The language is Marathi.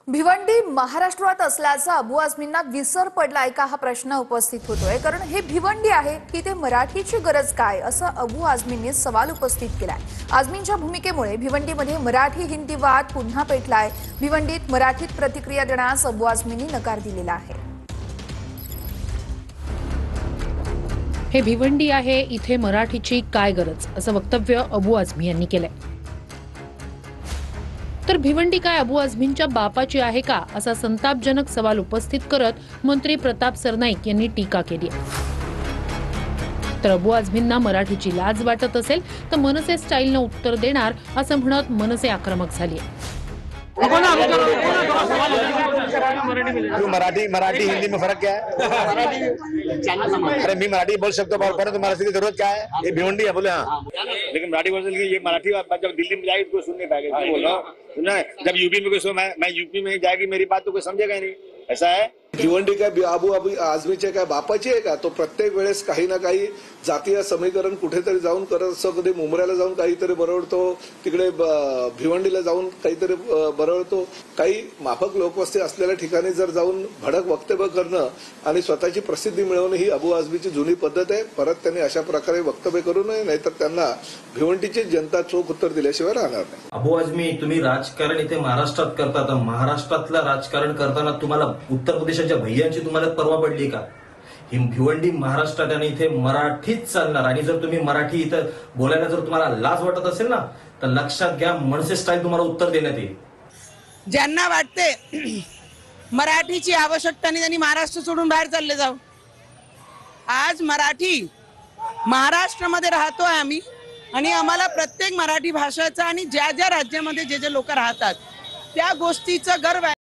भिवंडी महाराष्ट्रात असल्याचा अबू आझमींना विसर पडलाय का हा प्रश्न उपस्थित होतोय। कारण हे भिवंडी आहे की ते मराठीची गरज काय असं अबू आझमींनी सवाल उपस्थित केलाय। आझमींच्या भूमिकेमुळे भिवंडीमध्ये मराठी हिंदी वाद पुन्हा पेटलाय। भिवंडीत मराठीत प्रतिक्रिया देण्यास अबू आझमींनी नकार दिलेला आहे। हे भिवंडी आहे, इथे मराठीची काय गरज असं वक्तव्य अबू आझमी यांनी केलंय। तर भिवंडी काय अबू आझमींच्या बापाची आहे का असा संतापजनक सवाल उपस्थित करत मंत्री प्रताप सरनाईक यांनी टीका केली। तर अबू आझमींना मराठीची लाज वाटत असेल तर मनसे स्टाईलनं उत्तर देणार असं म्हणत मनसे आक्रमक झाली। मराठी हिंदी में फर्क क्या है? अरे मैं मराठी बोल सकता हूँ परंतु मराठी की जरूरत क्या है? ये भिवंडी है बोले हाँ, लेकिन मराठी बोल सकते ये मराठी बात जब दिल्ली में जाएगी तो सुन नहीं पाएगा। बोल रहा हूँ सुना है, जब यूपी में कोई सो मैं यूपी में जाएगी मेरी बात तो कोई समझेगा ही नहीं। ऐसा है भिवंडी काय अबू आझमीचे काय बापाची आहे का? तो प्रत्येक वेळेस काही ना काही जातीय समीकरण कुठेतरी जाऊन करत असतो। कधी मुंबऱ्याला जाऊन काहीतरी बरवडतो, तिकडे भिवंडीला जाऊन काहीतरी बरवडतो। काही माफक लोकवस्ती असलेल्या ठिकाणी जर जाऊन भडक वक्तव्य करणं आणि स्वतःची प्रसिद्धी मिळवणं ही अबू आझमीची जुनी पद्धत आहे। परत त्यांनी अशा प्रकारे वक्तव्य करू नये, नाहीतर त्यांना भिवंडीची जनता चोख उत्तर दिल्याशिवाय राहणार नाही। अबू आझमी, तुम्ही राजकारण इथे महाराष्ट्रात करता, तर महाराष्ट्रातलं राजकारण करताना तुम्हाला उत्तर प्रदेशाच्या भैयांची तुम्हाला परवा पडली का? ही भिवंडी महाराष्ट्रात आणि इथे मराठीच चालणार। आणि जर तुम्ही मराठी इथं बोलायला जर तुम्हाला लाज वाटत असेल ना, तर लक्षात घ्या मनसे स्टाईल तुम्हाला उत्तर देण्यात येईल। ज्यांना वाटते मराठीची आवश्यकता नाही त्यांनी महाराष्ट्र सोडून बाहेर चालले जाऊ। आज मराठी महाराष्ट्रामध्ये राहतोय आम्ही आणि आम्हाला प्रत्येक मराठी भाषेचा आणि ज्या ज्या राज्यामध्ये जे जे लोक राहतात त्या गोष्टीचा गर्व आहे।